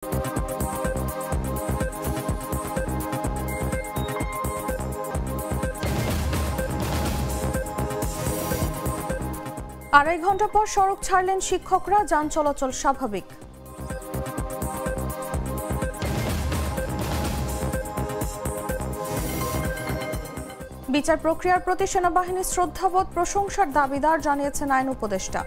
আড়াই ঘন্টা পর সড়ক ছাড়লেন শিক্ষকরা, যান চলাচল স্বাভাবিক। বিচার প্রক্রিয়ার প্রতি সেনাবাহিনীর শ্রদ্ধাবোধ প্রশংসার দাবিদার, জানিয়েছেন আইন উপদেষ্টা।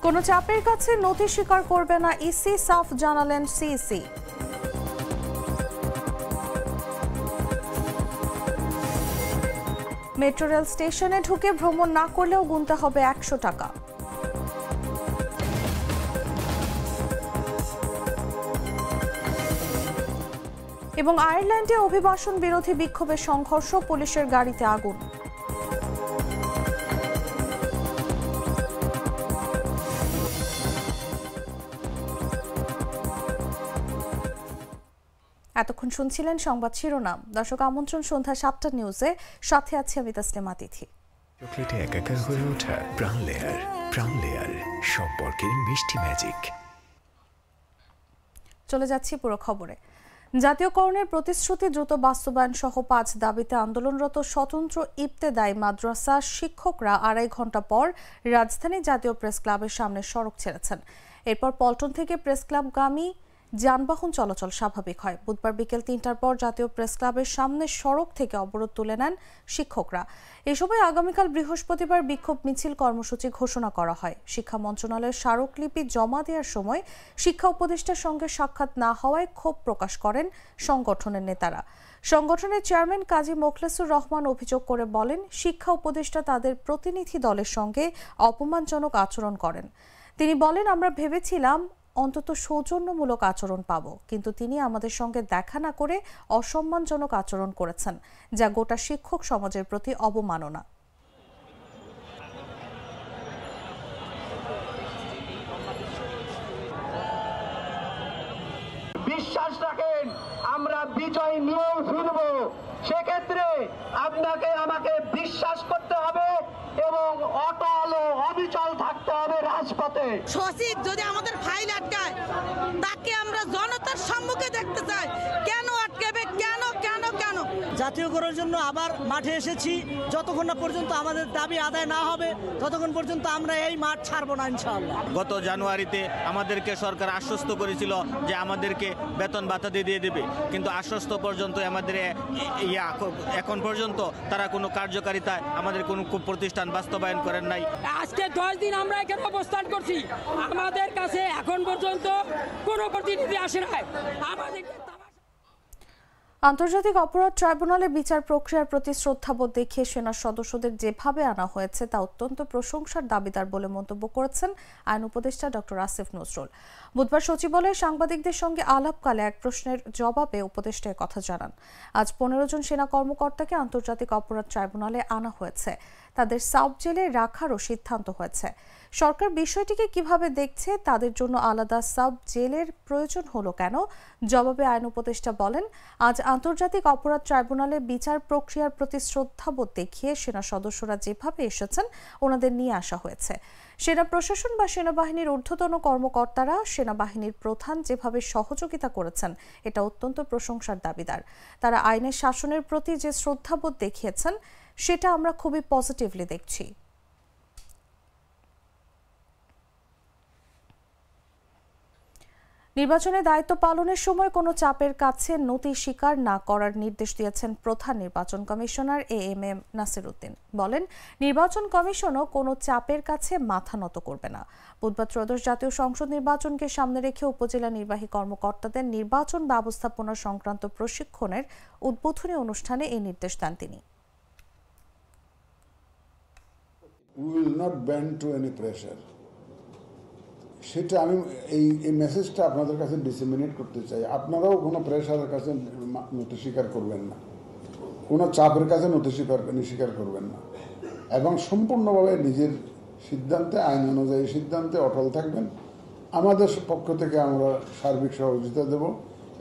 কোনো চাপের কাছে নথি স্বীকার করবে না ইসি, সাফ জানালেন সিইসি। মেট্রো রেল স্টেশনে ঢুকে ভ্রমণ না করলেও গুনতে হবে 100 টাকা। এবং আয়ারল্যান্ডে অভিবাসন বিরোধী বিক্ষোভের সংঘর্ষ, পুলিশের গাড়িতে আগুন। এতক্ষণ শুনছিলেন সংবাদ শিরোনাম। দর্শক, আমন্ত্রণ সন্ধ্যা 7টা নিউজে, সাথে আছে আমি তাসলিমা তিথি। চকলেটে একাকার হয়ে ওঠা প্রাণ লেয়ার, প্রাণ লেয়ার সম্পর্কের মিষ্টি ম্যাজিক। চলে যাচ্ছি পুরো খবরে। জাতীয়করণের প্রতিশ্রুতি দ্রুত বাস্তবায়ন সহ 5 দাবিতে আন্দোলনরত স্বতন্ত্র ইবতেদায়ী মাদ্রাসা শিক্ষকরা আড়াই ঘন্টা পর রাজধানী জাতীয় প্রেস ক্লাবের সামনে সড়ক ছেড়েছেন। এরপর পল্টন থেকে প্রেস ক্লাবগামী যানবাহন চলাচল স্বাভাবিক হয়। বুধবার বিকেল 3টার পর জাতীয় প্রেস ক্লাবের সামনে সড়ক থেকে অবরোধ তুলে নেন শিক্ষকরা। এ সময় আগামীকাল বৃহস্পতিবার বিক্ষোভ মিছিল কর্মসূচি ঘোষণা করা হয়। শিক্ষা মন্ত্রণালয়ের স্মারকলিপি জমা দেওয়ার সময় শিক্ষা উপদেষ্টার সঙ্গে সাক্ষাৎ না হওয়ায় ক্ষোভ প্রকাশ করেন সংগঠনের নেতারা। সংগঠনের চেয়ারম্যান কাজী মোখলেসুর রহমান অভিযোগ করে বলেন, শিক্ষা উপদেষ্টা তাদের প্রতিনিধি দলের সঙ্গে অপমানজনক আচরণ করেন। তিনি বলেন, আমরা ভেবেছিলাম অন্তত সৌজন্যমূলক আচরণ পাব, কিন্তু তিনি আমাদের সঙ্গে দেখা না করে অসম্মানজনক আচরণ করেছেন, যা গোটা শিক্ষক সমাজের প্রতি অবমাননা। বিশ্বাস রাখেন, আমরা বিজয় নিয়ে ফিরব। সেক্ষেত্রে আপনাকে আমাকে বিশ্বাস করতে হবে এবং অটল ও অবিচল থাকতে হবে রাজপথে। সচিব যদি আমাদের ফাইল আটকায়, তাকে আমরা জনতার সম্মুখে দেখতে চাই। কেন আটকাবে? কেন কেন কেন? জাতীয়করণের জন্য আবার মাঠে এসেছি। যতক্ষণ না পর্যন্ত আমাদের দাবি আদায় না হবে, ততক্ষণ পর্যন্ত আমরা এই মাঠ ছাড়বো না ইনশাআল্লাহ। গত জানুয়ারিতে আমাদেরকে সরকার আশ্বস্ত করেছিল যে আমাদেরকে বেতন ভাতা দিয়ে দেবে, কিন্তু আশ্বস্ত পর্যন্ত আমাদের এখন পর্যন্ত তারা কোনো কার্যকারিতায় আমাদের কোনো প্রতিষ্ঠান বাস্তবায়ন করেন নাই। আজকে 10 দিন আমরা এখানে অবস্থান করছি, আমাদের কাছে এখন পর্যন্ত কোনো প্রতিনিধি আসে নাই। আমাদের আন্তর্জাতিক অপরাধ ট্রাইব্যুনালে বিচার প্রক্রিয়ার প্রতি শ্রদ্ধাবোধ দেখিয়ে সেনা সদস্যদের যেভাবে আনা হয়েছে তা অত্যন্ত প্রশংসার দাবিদার বলে মন্তব্য করেছেন আইন উপদেষ্টা ডক্টর আসিফ নজরুল। বুধবার সচিবালয়ে সাংবাদিকদের সঙ্গে আলাপকালে এক প্রশ্নের জবাবে উপদেষ্টা কথা জানান। আজ 15 জন সেনা কর্মকর্তাকে আন্তর্জাতিক অপরাধ ট্রাইব্যুনালে আনা হয়েছে। তাদের সাব জেলে রাখারও সিদ্ধান্ত হয়েছে। সরকার বিষয়টিকে কিভাবে দেখছে, তাদের জন্য আলাদা সাব জেলের প্রয়োজন হলো কেন? জবাবে আইন উপদেষ্টা বলেন, আজ আন্তর্জাতিক অপরাধ ট্রাইব্যুনালে বিচার প্রক্রিয়ার প্রতি শ্রদ্ধাবোধ দেখিয়ে সেনা সদস্যরা যেভাবে এসেছেন ওনাদের নিয়ে আসা হয়েছে। সেনা প্রশাসন বা সেনাবাহিনীর ঊর্ধ্বতন কর্মকর্তারা সেনাবাহিনীর প্রধান যেভাবে সহযোগিতা করেছেন এটা অত্যন্ত প্রশংসার দাবিদার। তারা আইনের শাসনের প্রতি যে শ্রদ্ধাবোধ দেখিয়েছেন সেটা আমরা খুবই পজিটিভলি দেখছি। নির্বাচনে দায়িত্ব পালনের সময় কোনো চাপের কাছে নথি স্বীকার না করার নির্দেশ দিয়েছেন প্রধান নির্বাচন কমিশনার এএমএম নাসির উদ্দিন। বলেন, নির্বাচন কমিশনও কোনো চাপের কাছে মাথা নত করবে না। বুধবার ত্রয়োদশ জাতীয় সংসদ নির্বাচনকে সামনে রেখে উপজেলা নির্বাহী কর্মকর্তাদের নির্বাচন ব্যবস্থাপনা সংক্রান্ত প্রশিক্ষণের উদ্বোধনী অনুষ্ঠানে এই নির্দেশ দেন তিনি। We will not bend to any pressure. সেটা আমি এই মেসেজটা আপনাদের কাছে ডিসেমিনেট করতে চাই। আপনারাও কোনো প্রেশারের কাছে নথি স্বীকার করবেন না, কোনো চাপের কাছে নথি স্বীকার করবেন না এবং সম্পূর্ণভাবে নিজের সিদ্ধান্তে, আইন অনুযায়ী সিদ্ধান্তে অটল থাকবেন। আমাদের পক্ষ থেকে আমরা সার্বিক সহযোগিতা দেব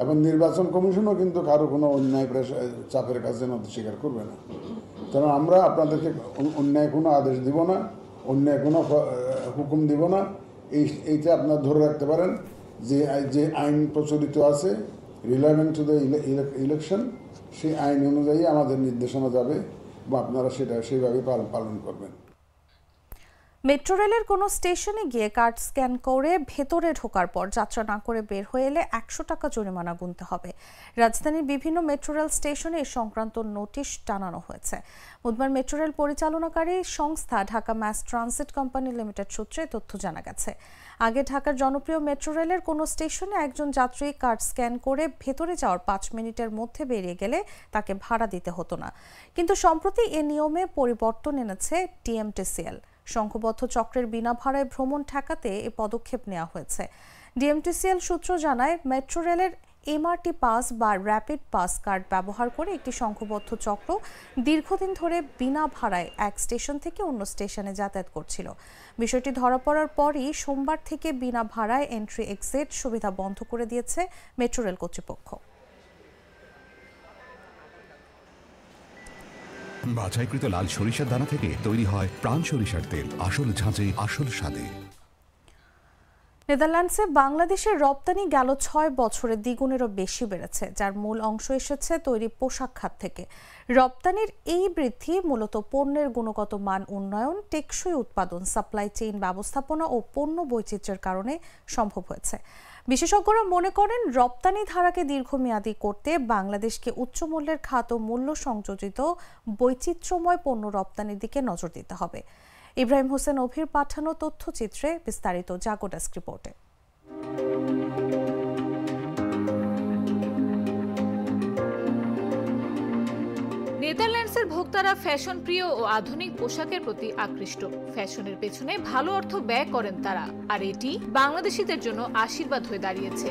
এবং নির্বাচন কমিশনও কিন্তু কারো কোনো অন্যায় চাপের কাছে নথি স্বীকার করবে না। কারণ আমরা আপনাদেরকে অন্যায় কোনো আদেশ দিব না, অন্য কোনো হুকুম দিব না। এইটা আপনারা ধরে রাখতে পারেন যে আইন প্রচলিত আছে রিলেভেন্ট টু দ্য ইলেকশন, সেই আইন অনুযায়ী আমাদের নির্দেশনা যাবে বা আপনারা সেটা সেইভাবে পালন করবেন। মেট্রো রেলের কোনো স্টেশনে গিয়ে কার্ড স্ক্যান করে ভেতরে ঢোকার পর যাত্রা না করে বের হয়ে এলে 100 টাকা জরিমানা গুনতে হবে। রাজধানীর বিভিন্ন মেট্রো রেল স্টেশনে এ সংক্রান্ত নোটিশ টানানো হয়েছে। বুধবার মেট্রো রেল পরিচালনাকারী সংস্থা Dhaka Mass Transit Company Limited সূত্রে তথ্য জানা গেছে। আগে ঢাকার জনপ্রিয় মেট্রো রেলের কোনো স্টেশনে একজন যাত্রী কার্ড স্ক্যান করে ভেতরে যাওয়ার 5 মিনিটের মধ্যে বেরিয়ে গেলে তাকে ভাড়া দিতে হতো না, কিন্তু সম্প্রতি এ নিয়মে পরিবর্তন এনেছে ডিএমটিসিএল। সংঘবদ্ধ চক্রের বিনা ভাড়ায় ভ্রমণ ঠেকাতে এ পদক্ষেপ নেওয়া হয়েছে। ডিএমটিসিএল সূত্র জানায়, মেট্রো রেলের এমআরটি পাস বা র্যাপিড পাস কার্ড ব্যবহার করে একটি সংঘবদ্ধ চক্র দীর্ঘদিন ধরে বিনা ভাড়ায় এক স্টেশন থেকে অন্য স্টেশনে যাতায়াত করছিল। বিষয়টি ধরা পড়ার পরই সোমবার থেকে বিনা ভাড়ায় এন্ট্রি এক্সিট সুবিধা বন্ধ করে দিয়েছে মেট্রো রেল কর্তৃপক্ষ। বাছাইকৃত লাল সরিষার দানা থেকে তৈরি হয় প্রাণ সরিষার তেল, আসল ঝাঁঝে আসল স্বাদে। নেদারল্যান্ডসে বাংলাদেশের রপ্তানি গেল 6 বছরে দ্বিগুণেরও বেশি বেড়েছে, যার মূল অংশ এসেছে তৈরি পোশাক খাত থেকে। রপ্তানির এই বৃদ্ধি মূলত পণ্যের গুণগত মান উন্নয়ন, টেকসই উৎপাদন, সাপ্লাই চেইন ব্যবস্থাপনা ও পণ্য বৈচিত্র্যের কারণে সম্ভব হয়েছে। বিশেষজ্ঞরা মনে করেন, রপ্তানি ধারাকে দীর্ঘমেয়াদী করতে বাংলাদেশকে উচ্চমূল্যের খাত ও মূল্য সংযোজিত বৈচিত্র্যময় পণ্য রপ্তানির দিকে নজর দিতে হবে। ইব্রাহিম হোসেন অভির পাঠানো তথ্যচিত্রে বিস্তারিত জাগো ডেস্ক রিপোর্টে। নেদারল্যান্ডসের ভোক্তারা ফ্যাশন প্রিয় ও আধুনিক পোশাকের প্রতি আকৃষ্ট। ফ্যাশনের পেছনে ভালো অর্থ ব্যয় করেন তারা, আর এটি বাংলাদেশিদের জন্য আশীর্বাদ হয়ে দাঁড়িয়েছে।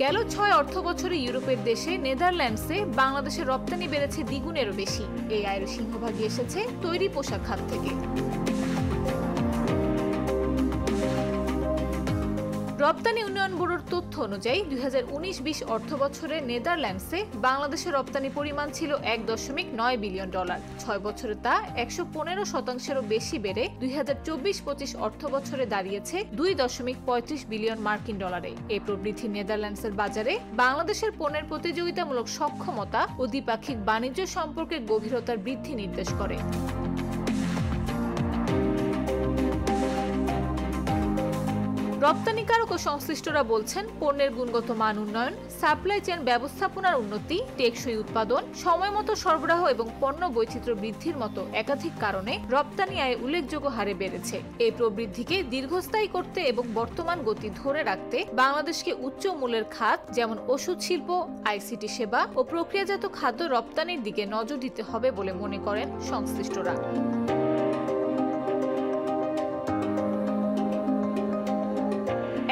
গেল 6 অর্থ বছরে ইউরোপের দেশে নেদারল্যান্ডসে বাংলাদেশের রপ্তানি বেড়েছে দ্বিগুণেরও বেশি। এই আয়ের সিংহভাগই এসেছে তৈরি পোশাক খাত থেকে। রপ্তানি উন্নয়ন ব্যুরোর তথ্য অনুযায়ী 2019-20 অর্থ বছরে নেদারল্যান্ডসে বাংলাদেশের রপ্তানি পরিমাণ ছিল $1.9 বিলিয়ন। 6 বছরে তা 115%-এরও বেশি বেড়ে 2024-25 অর্থ বছরে দাঁড়িয়েছে $2.35 বিলিয়ন মার্কিন ডলারে। এই প্রবৃদ্ধি নেদারল্যান্ডসের বাজারে বাংলাদেশের পণ্যের প্রতিযোগিতামূলক সক্ষমতা ও দ্বিপাক্ষিক বাণিজ্য সম্পর্কের গভীরতার বৃদ্ধি নির্দেশ করে। রপ্তানিকারক ও সংশ্লিষ্টরা বলছেন, পণ্যের গুণগত মান উন্নয়ন, সাপ্লাই চেইন ব্যবস্থাপনার উন্নতি, টেকসই উৎপাদন, সময়মতো সরবরাহ এবং পণ্য বৈচিত্র্য বৃদ্ধির মতো একাধিক কারণে রপ্তানি আয় উল্লেখযোগ্য হারে বেড়েছে। এই প্রবৃদ্ধিকে দীর্ঘস্থায়ী করতে এবং বর্তমান গতি ধরে রাখতে বাংলাদেশকে উচ্চ মূল্যের খাত যেমন ওষুধ শিল্প, আইসিটি সেবা ও প্রক্রিয়াজাত খাদ্য রপ্তানির দিকে নজর দিতে হবে বলে মনে করেন সংশ্লিষ্টরা।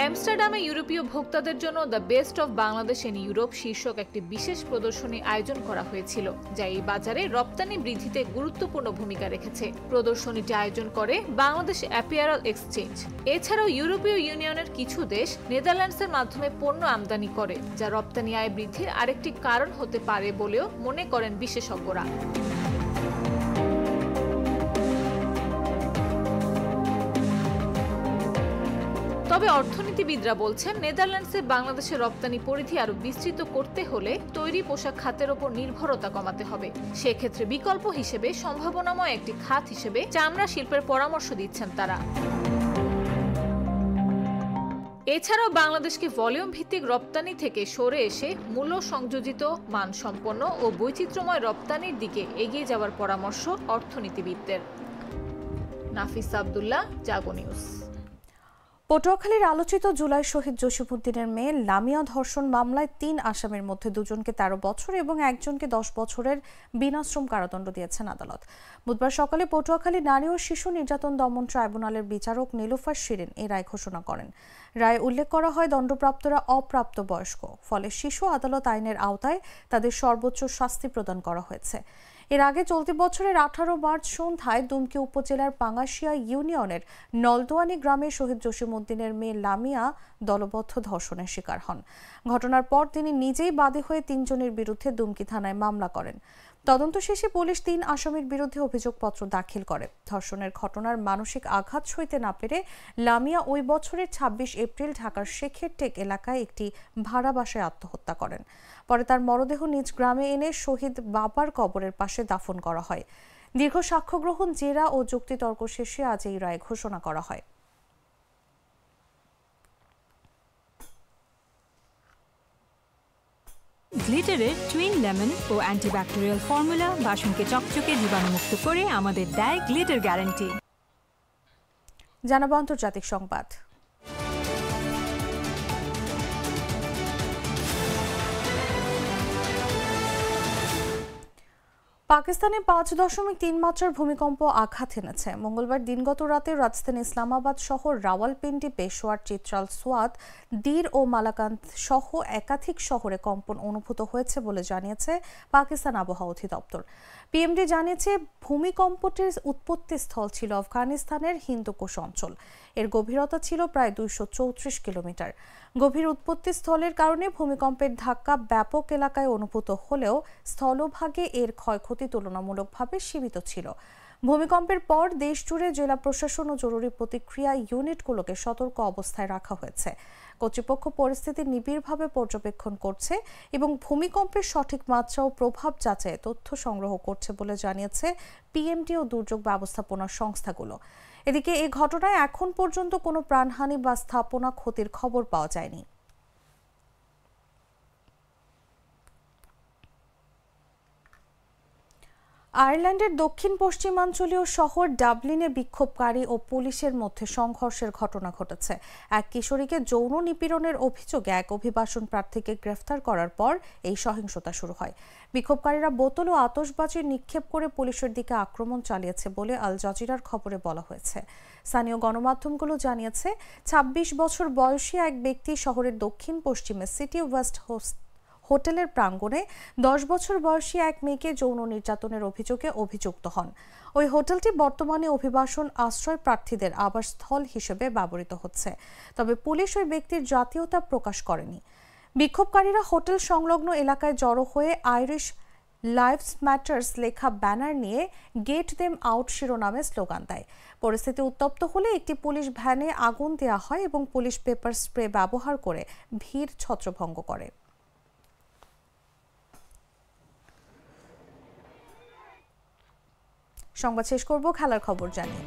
আমস্টারডামে ইউরোপীয় ভোক্তাদের জন্য the best of Bangladesh in Europe শীর্ষক একটি বিশেষ প্রদর্শনী আয়োজন করা হয়েছিল, যা এই বাজারে রপ্তানি বৃদ্ধিতে গুরুত্বপূর্ণ ভূমিকা রেখেছে। প্রদর্শনীটি আয়োজন করে বাংলাদেশ অ্যাপিয়ারাল এক্সচেঞ্জ। এছাড়াও ইউরোপীয় ইউনিয়নের কিছু দেশ নেদারল্যান্ডসের মাধ্যমে পণ্য আমদানি করে, যা রপ্তানি আয় বৃদ্ধির আরেকটি কারণ হতে পারে বলেও মনে করেন বিশেষজ্ঞরা। তবে অর্থনীতিবিদরা বলছেন, নেদারল্যান্ডসে বাংলাদেশের রপ্তানি পরিধি আরো বিস্তৃত করতে হলে তৈরি পোশাক খাতের ওপর নির্ভরতা কমাতে হবে। সেক্ষেত্রে বিকল্প হিসেবে সম্ভাবনাময় একটি খাত হিসেবে চামড়া শিল্পের পরামর্শ দিচ্ছেন তারা। এছাড়াও বাংলাদেশকে ভলিউম ভিত্তিক রপ্তানি থেকে সরে এসে মূল্য সংযোজিত, মানসম্পন্ন ও বৈচিত্র্যময় রপ্তানির দিকে এগিয়ে যাওয়ার পরামর্শ অর্থনীতিবিদদের। নাফিস আব্দুল্লাহ, জাগো নিউজ। পটুয়াখালীর আলোচিত জুলাই শহীদ জসিমউদ্দিনের মেয়ে লামিয়া ধর্ষণ মামলায় 3 আসামির মধ্যে 2 জনকে 13 বছর এবং একজনকে 10 বছরের বিনাশ্রম কারাদণ্ড দিয়েছেন আদালত। বুধবার সকালে পটুয়াখালী নারী ও শিশু নির্যাতন দমন ট্রাইব্যুনালের বিচারক নীলুফার শিরিন এই রায় ঘোষণা করেন। রায়ে উল্লেখ করা হয়, দণ্ডপ্রাপ্তরা অপ্রাপ্তবয়স্ক, ফলে শিশু আদালত আইনের আওতায় তাদের সর্বোচ্চ শাস্তি প্রদান করা হয়েছে। এর আগে চলতি বছরের 18 মার্চ সন্ধ্যায় দুমকি উপজেলার পাঙ্গাশিয়া ইউনিয়নের নলদোয়ানি গ্রামে শহীদ জসিমউদ্দিনের মেয়ে লামিয়া দলবদ্ধ ধর্ষণের শিকার হন। ঘটনার পর তিনি নিজেই বাদী হয়ে 3 জনের বিরুদ্ধে দুমকি থানায় মামলা করেন। তদন্ত শেষে পুলিশ 3 আসামির বিরুদ্ধে অভিযোগপত্র দাখিল করে। ধর্ষণের ঘটনার মানসিক আঘাত সইতে না পেরে লামিয়া ওই বছরের 26 এপ্রিল ঢাকার শেখের টেক এলাকায় একটি ভাড়া বাসায় আত্মহত্যা করেন। পরে তার মরদেহ নিজ গ্রামে এনে শহীদ বাবার কবরের পাশে দাফন করা হয়। দীর্ঘ সাক্ষ্য গ্রহণ, জেরা ও যুক্তিতর্ক শেষে আজ এই রায় ঘোষণা করা হয়। গ্লিটারের টুইন লেমন ও অ্যান্টিব্যাকটেরিয়াল ফর্মুলা বাসনকে চকচকে জীবাণুমুক্ত করে আমাদের দেয় গ্লিটার গ্যারান্টি। জানাবো আন্তর্জাতিক সংবাদ। পাকিস্তানে 5.3 মাত্রার ভূমিকম্প আঘাত এনেছে। মঙ্গলবার দিনগত রাতে রাজধানী ইসলামাবাদ শহর, রাওয়ালপিন্ডি, পেশোয়ার, চিত্রাল, সোয়াত, দির ও মালাকান্ত সহ একাধিক শহরে কম্পন অনুভূত হয়েছে বলে জানিয়েছে পাকিস্তান আবহাওয়া অধিদপ্তর। পিএমডি জানিয়েছে ভূমিকম্পটির উৎপত্তি স্থল ছিল আফগানিস্তানের হিন্দুকুশ অঞ্চল। এর গভীরতা ছিল প্রায় 234 কিলোমিটার। গভীর উৎপত্তি স্থলের কারণে ভূমিকম্পের ধাক্কা ব্যাপক এলাকায় অনুভূত হলেও স্থলভাগে এর ক্ষয়ক্ষতি তুলনামূলকভাবে সীমিত ছিল। ভূমিকম্পের পর দেশ জুড়ে জেলা প্রশাসন ও জরুরি প্রতিক্রিয়া ইউনিটগুলোকে সতর্ক অবস্থায় রাখা হয়েছে। কর্তৃপক্ষ পরিস্থিতি নিবিড়ভাবে পর্যবেক্ষণ করছে এবং ভূমিকম্পের সঠিক মাত্রা ও প্রভাব যাচাইয়ে তথ্য সংগ্রহ করছে বলে জানিয়েছে পিএমডি ও দুর্যোগ ব্যবস্থাপনা সংস্থাগুলো। এদিকে এই ঘটনায় এখন পর্যন্ত কোনো প্রাণহানি বা স্থাপনা ক্ষতির খবর পাওয়া যায়নি। আয়ারল্যান্ডের দক্ষিণ পশ্চিমাঞ্চলীয় শহর ডাবলিনে বিক্ষোভকারী ও পুলিশের মধ্যে সংঘর্ষের ঘটনা ঘটেছে। এক কিশোরীকে যৌন নিপীড়নের অভিযোগে এক অভিবাসন প্রার্থীকে গ্রেফতার করার পর এই সহিংসতা শুরু হয়। বিক্ষোভকারীরা বোতল ও আতশবাজি নিক্ষেপ করে পুলিশের দিকে আক্রমণ চালিয়েছে বলে আল জাজিরার খবরে বলা হয়েছে। স্থানীয় গণমাধ্যমগুলো জানিয়েছে 26 বছর বয়সী এক ব্যক্তি শহরের দক্ষিণ পশ্চিমে সিটি ওয়েস্ট হোটেলের প্রাঙ্গণে 10 বছর বয়সী এক মেয়েকে যৌন নির্যাতনের অভিযোগে অভিযুক্ত হন। ওই হোটেলটি বর্তমানে অভিবাসন আশ্রয় প্রার্থীদের আবাসস্থল হিসেবে ব্যবহৃত হচ্ছে। তবে পুলিশ ওই ব্যক্তির জাতীয়তা প্রকাশ করেনি। বিক্ষোভকারীরা হোটেল সংলগ্ন এলাকায় জড়ো হয়ে আইরিশ লাইভস ম্যাটার্স লেখা ব্যানার নিয়ে গেট দেম আউট শিরোনামে স্লোগান দেয়। পরিস্থিতি উত্তপ্ত হলে একটি পুলিশ ভ্যানে আগুন দেওয়া হয় এবং পুলিশ পেপার স্প্রে ব্যবহার করে ভিড় ছত্রভঙ্গ করে। সংবাদ শেষ করব খেলার খবর জানিয়ে।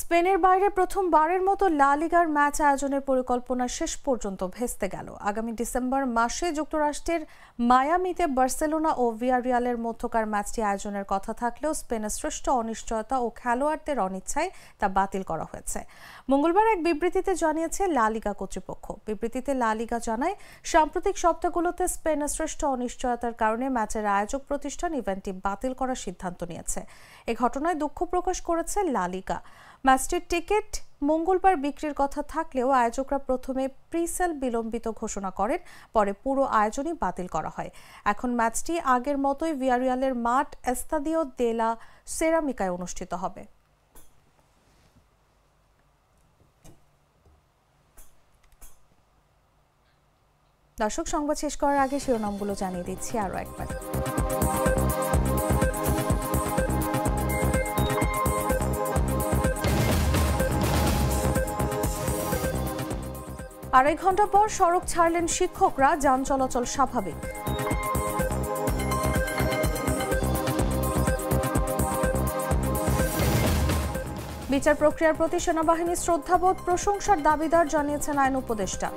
স্পেনের বাইরে প্রথমবারের মতো লা লিগার ম্যাচ আয়োজনের পরিকল্পনা শেষ পর্যন্ত ভেস্তে গেল। আগামী ডিসেম্বর মাসে যুক্তরাষ্ট্রের মায়ামিতে বার্সেলোনা ও ভিয়ারিয়ালের মধ্যকার ম্যাচটি আয়োজনের কথা থাকলেও স্পেনের শ্রেষ্ঠ অনিশ্চয়তা ও খেলোয়াড়দের অনিচ্ছায় তা বাতিল করা হয়েছে। মঙ্গলবার এক বিবৃতিতে জানিয়েছে লা লিগা কর্তৃপক্ষ। বিবৃতিতে লা লিগা জানায়, সাম্প্রতিক সপ্তাহগুলোতে স্পেনের শ্রেষ্ঠ অনিশ্চয়তার কারণে ম্যাচের আয়োজক প্রতিষ্ঠান ইভেন্টটি বাতিল করার সিদ্ধান্ত নিয়েছে। এ ঘটনায় দুঃখ প্রকাশ করেছে লা লিগা। ম্যাচটির টিকিট মঙ্গলবার বিক্রির কথা থাকলেও আয়োজকরা প্রথমে প্রিসেল বিলম্বিত ঘোষণা করেন, পরে পুরো আয়োজনই বাতিল করা হয়। এখন ম্যাচটি আগের মতোই ভিয়ারিয়ালের মাঠ এস্তাদিও দে লা সেরামিকায় অনুষ্ঠিত হবে। দর্শক, সংবাদ শেষ করার আগে শিরোনামগুলো জানিয়ে দিচ্ছি আরও একবার। আড়াই ঘন্টা পর সড়ক ছাড়লেন শিক্ষকরা, যান চলাচল স্বাভাবিক। বিচার প্রক্রিয়ার প্রতি সেনাবাহিনীর শ্রদ্ধাবোধ, প্রশংসার দাবিদার জানিয়েছেন আইন উপদেষ্টা।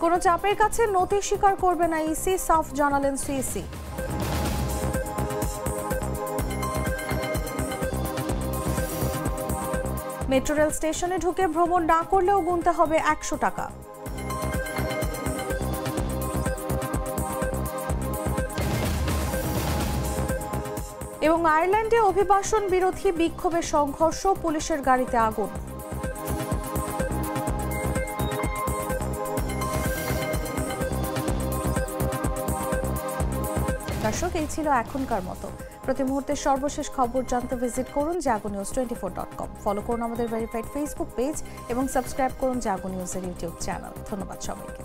কোনো চাপের কাছে নথি স্বীকার করবে না ইসি, সাফ জানালেন সিইসি। মেট্রো রেল স্টেশনে ঢুকে ভ্রমণ না করলেও গুনতে হবে 100 টাকা। এবং আয়ারল্যান্ডে অভিবাসন বিরোধী বিক্ষোভে সংঘর্ষ, পুলিশের গাড়িতে আগুন। দর্শক, এই ছিল এখনকার মতো। প্রতি মুহূর্তে সর্বশেষ খবর জানতে ভিজিট করুন jagonews24.com। ফলো করুন আমাদের ভেরিফাইড ফেসবুক পেজ এবং সাবস্ক্রাইব করুন জাগো নিউজের ইউটিউব চ্যানেল। ধন্যবাদ সবাইকে।